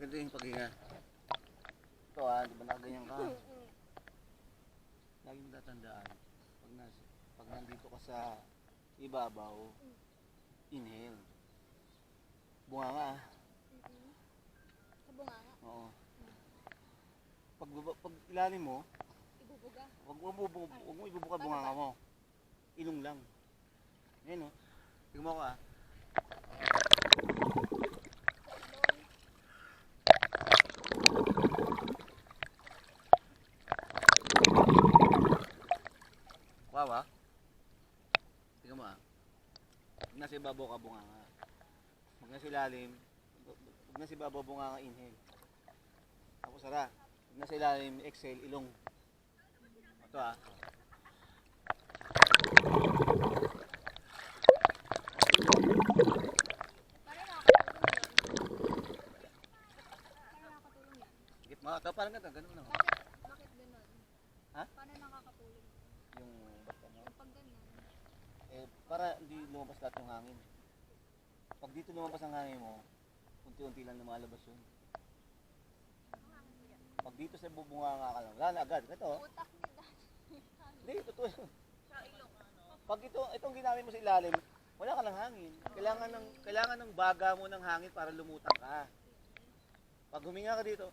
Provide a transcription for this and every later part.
Ganda yung paghinga. Ito di ba nakaganyan ka? Lagi mo tatandaan, pag nandito ka sa ibabaw, inhale. Bunganga. Sa bunganga? Oo. Pag ilalim mo, Ibubuga? wag mo ibubuka bunganga mo. Ilong lang. Ayan o. Tignan mo ko Wow. Tignan mo Pag nasa ibabaw ka, bunganga. Pag nasa ilalim, pag nasa ibabaw, bunganga, inhale. Tapos pag nasa ilalim, exhale, ilong. Ito Git mo, ito parang ganun lang. Bakit ganun? Ha? Paano nakakatulong? Yung basta mo. Yung pag ganyan. Para hindi lumabas lahat yung hangin. Pag dito lumabas ang hangin mo, unti-unti lang lumalabas yun. Pag dito sa bubunganga ka lang, wala na agad. Ito. Utak ni Dad. Hindi, totoo yun. Pag itong ginamit mo sa ilalim, wala ka ng hangin. Kailangan ng baga mo ng hangin para lumutang ka. Pag huminga ka dito,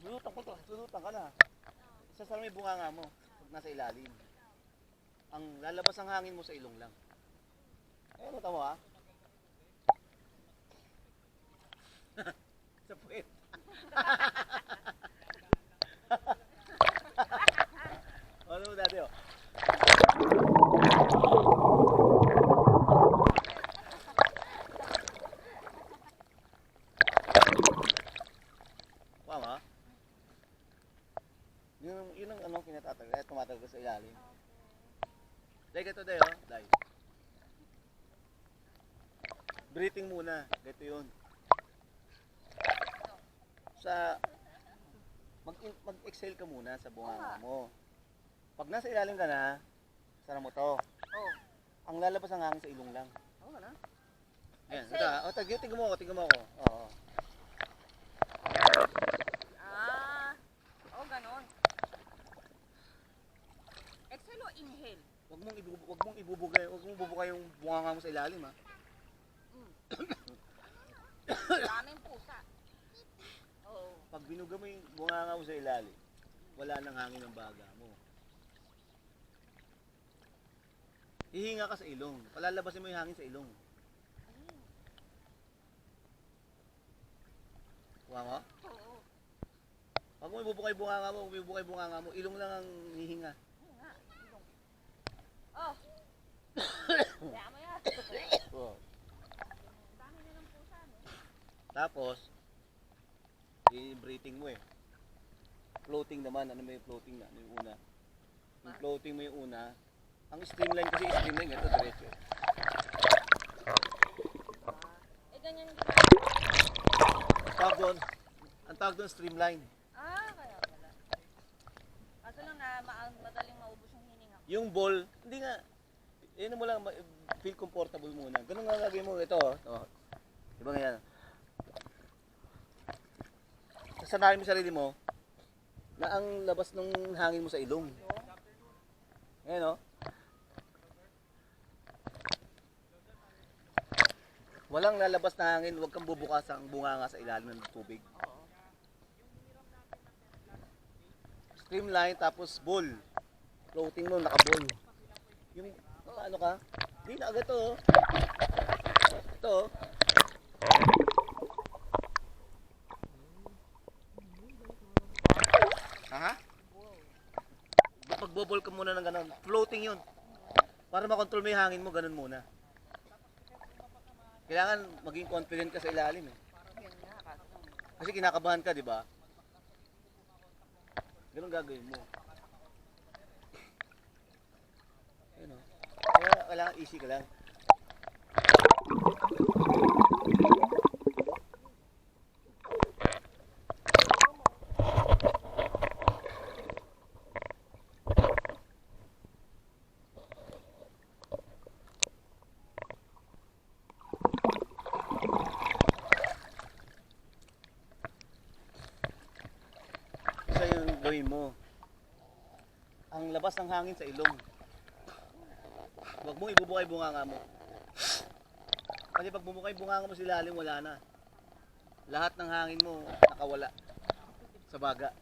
lulutang ka na. Sasara mo yung bunganga mo pag nasa ilalim. Ang lalabas ang hangin mo sa ilong lang. Ayun, mo sa puwet. Ano mo dati Wow Yun ang kinatatagal. Tumatagal sa ilalim. Dahil ito Dahil. Breathing muna. Ito yun. Mag-exhale ka muna sa bunganga mo. Pag nasa ilalim ka na, sara mo to. Ang lalabas ang hangin sa ilong lang. Na? Ayan, tingnan mo ako. Oo. Ganon. Exhale o inhale? Wag mong ibubuga yung bunganga mo sa ilalim Daming pusa. Oo. Pag binuga mo yung bunganga mo sa ilalim, wala nang hangin ng baga mo. Hihinga ka sa ilong. Palalabasin mo yung hangin sa ilong. Wow Oo. Pag mo ibubuka yung bunganga mo, ilong lang ang hihinga. Ilong. Kaya mo yan. Dami na ng pusa, no? Tapos, i-breathing mo Floating naman. Ano may floating na? Ano yung una? Yung floating mo yung una. Ang streamline kasi streamline. Ito diretso. Ganyan. Ang tawag doon streamline. Kaya pala. Kaso lang madaling maubos yung hininga. Yung ball, hindi nga. Mo lang, feel comfortable muna. Ganun nga lagay mo. Ito. Diba ganyan? Sasanayin mo sarili mo na ang labas ng hangin mo sa ilong. Ayan Walang lalabas na hangin, huwag kang bubukas ang bunganga sa ilalim ng tubig. Streamline tapos ball. Floating mo, naka-ball. Yung, paano ka? Hindi na agad to. Ito. Pag-bubble ka muna ng ganun. Floating yun. Para makontrol mo yung hangin mo, ganun muna. Kailangan maging confident ka sa ilalim Kasi kinakabahan ka, di ba? Ganun gagawin mo. Ayun Kaya kailangan easy ka lang. labas ng hangin sa ilong. Huwag mong ibubukay bunganga mo. Kasi pag bumukay bunganga mo sa ilalim, wala na. Lahat ng hangin mo nakawala sa baga.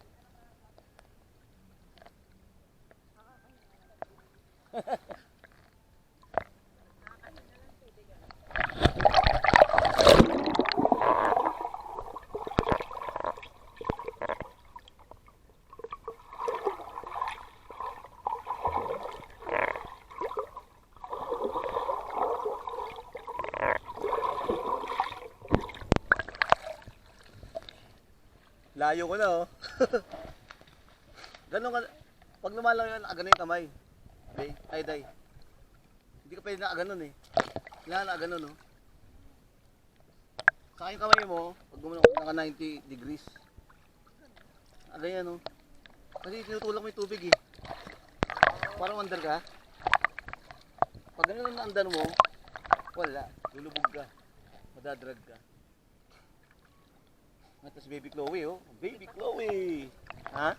Layo ko na oh. Ganun ka. Pag lumalayo yan, nakaganon yung kamay. Okay? Ay, day. Hindi ka pwede nakaganon eh. Kailangan nakaganon oh. Saka yung kamay mo, pag gumanon naka 90 degrees. Ganyan oh. Kasi tinutulak mo yung tubig eh. Parang under ka. Pag ganun ang andan mo, wala. Lulubog ka. Madadrag ka. Tapos baby Chloe oh. Baby Chloe! Ha?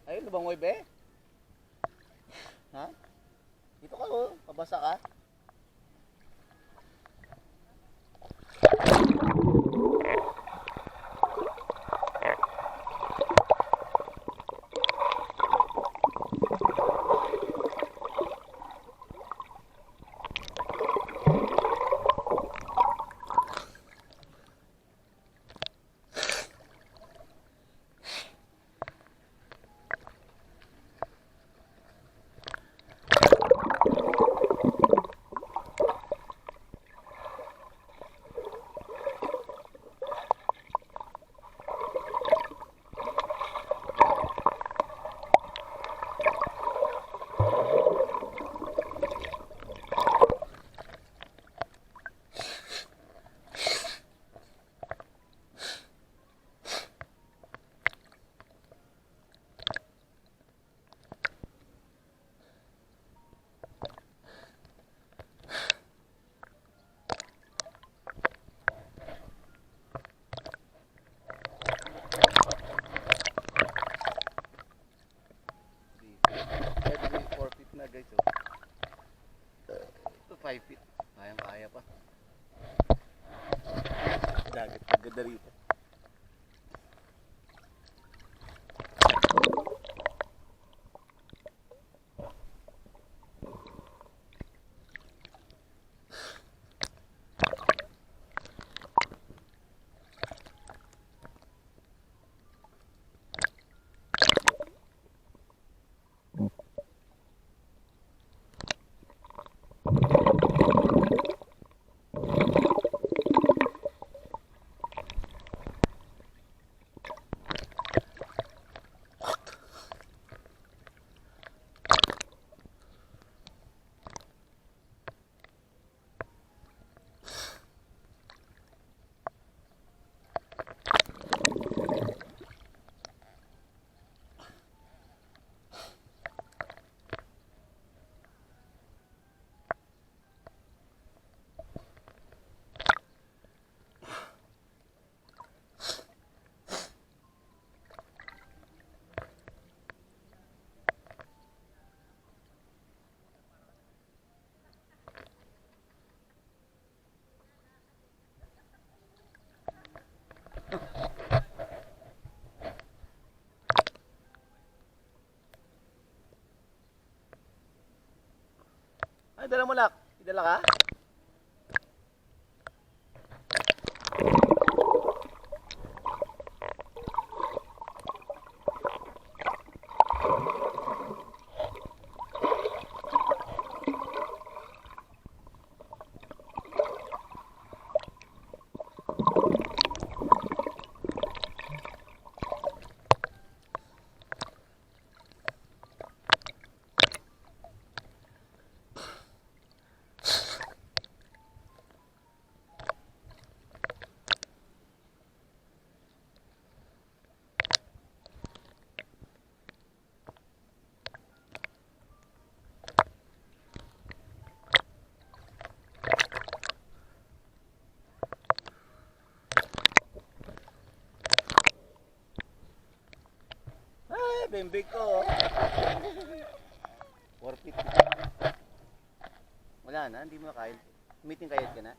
Ayun, lubangoy be? Ha? Dito ka oh, pabasa ka. Guys, oh. Ito 5 feet. Kayang-kaya pa. Dagat agad rito. Ay, dala mo nak. Idala ka? bembig ko. 450. Wala na, hindi mo na kaya. Meeting kayat ka na?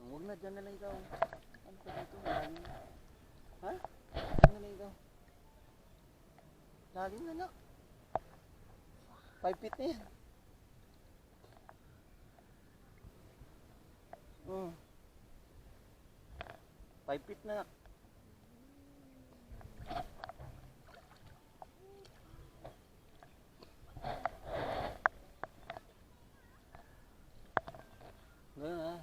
Huwag na, dyan na lang ikaw. Ano ka dito? Malalim na. Ha? Dyan na lang ikaw. Lalim na nak. 5 feet na yan. 5 feet na nak. Ganun ah.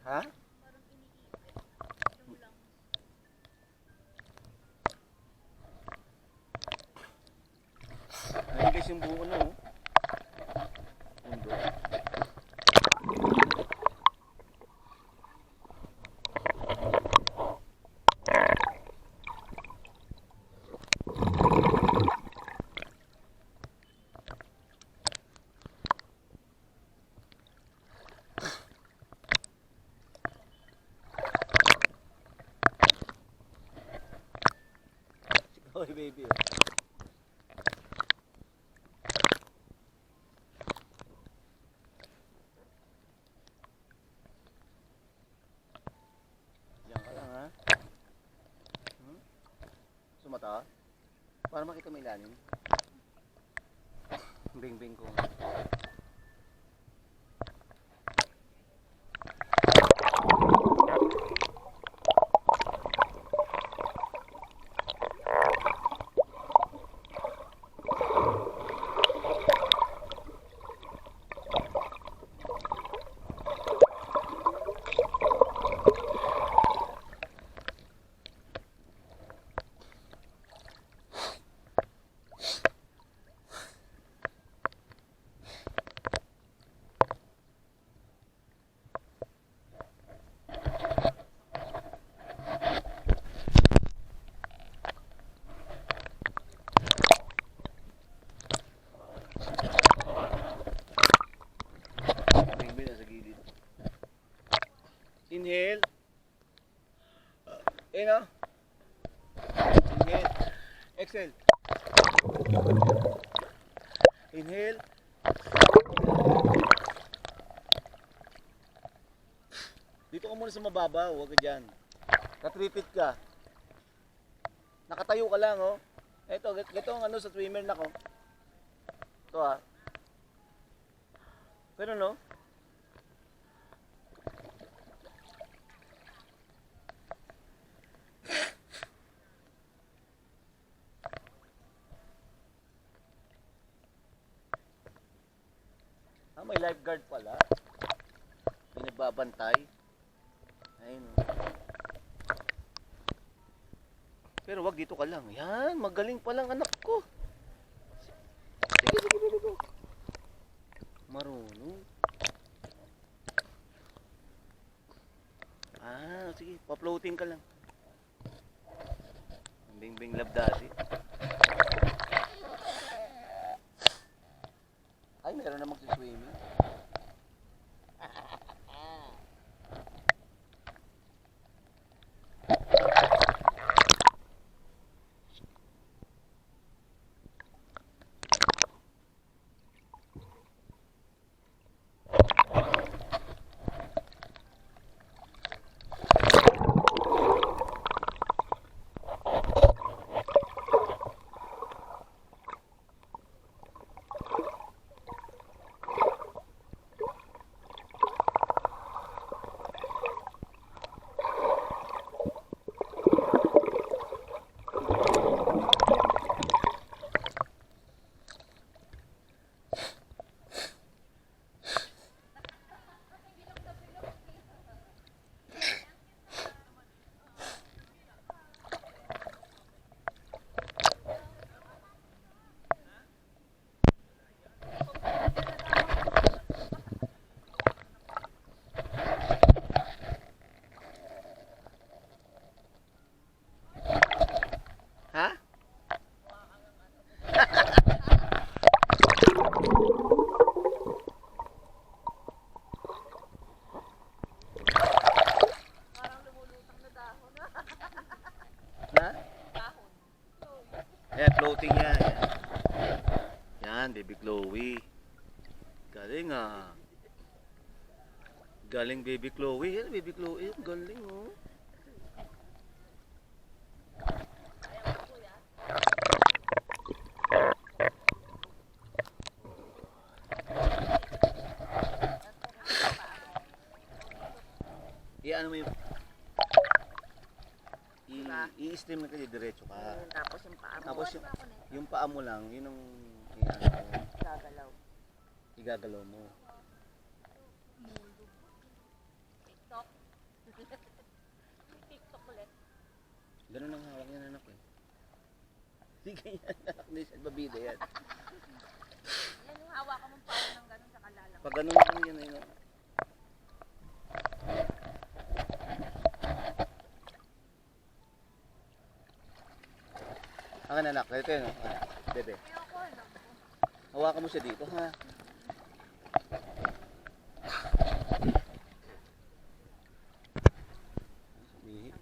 Ha? Ayun guys yung buo no. Mundo. Hoy baby. Diyan ka lang ha. Sumata? Para makita mo ilalim. Bing-bing ko. Inhale. Inhale. Inhale. Exhale. Inhale. Dito ka muna sa mababaw, huwag ka dyan. Ka-3 feet ka. Nakatayo ka lang, oh. Ito, ito ang ano sa swimmer na ko. Ito ah. Pero no? Ah, may lifeguard pala. May nagbabantay. Ayun. Pero wag dito ka lang. Yan, magaling pa lang anak ko. Sige, sige, sige. Marunong. Ah, sige, pa-floating ka lang. Bing-bing love dati. Ay, meron na magsiswimming. yan. Yan, baby Chloe. Galing ah. Galing baby Chloe. Yan, baby Chloe. Galing oh. Ano mo yung i-stream na kayo diretso ka. Tapos yung paa mo. Tapos yung paa mo lang, yun ang Gagalaw. igagalaw mo. TikTok. TikTok ulit. Ganun ang hawak yan anak eh. Sige yan anak, hindi siya babida yan. Yan yung hawakan mong paa ng ganun sa kalalang. Pag ganun lang yan ay Akan anak, ito yun. Bebe. Hawakan mo siya dito ha. Sabihin.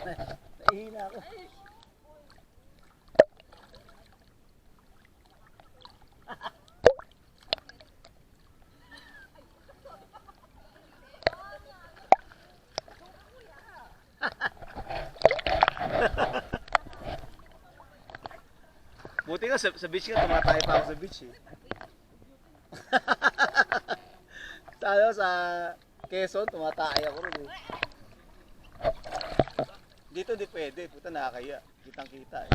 Nahihina ako. Buti nga sa beach nga, tumatay pa ako sa beach eh. Sa Quezon, tumatay ako rin eh. Dito di pwede, puta nakakaya. Kitang kita eh.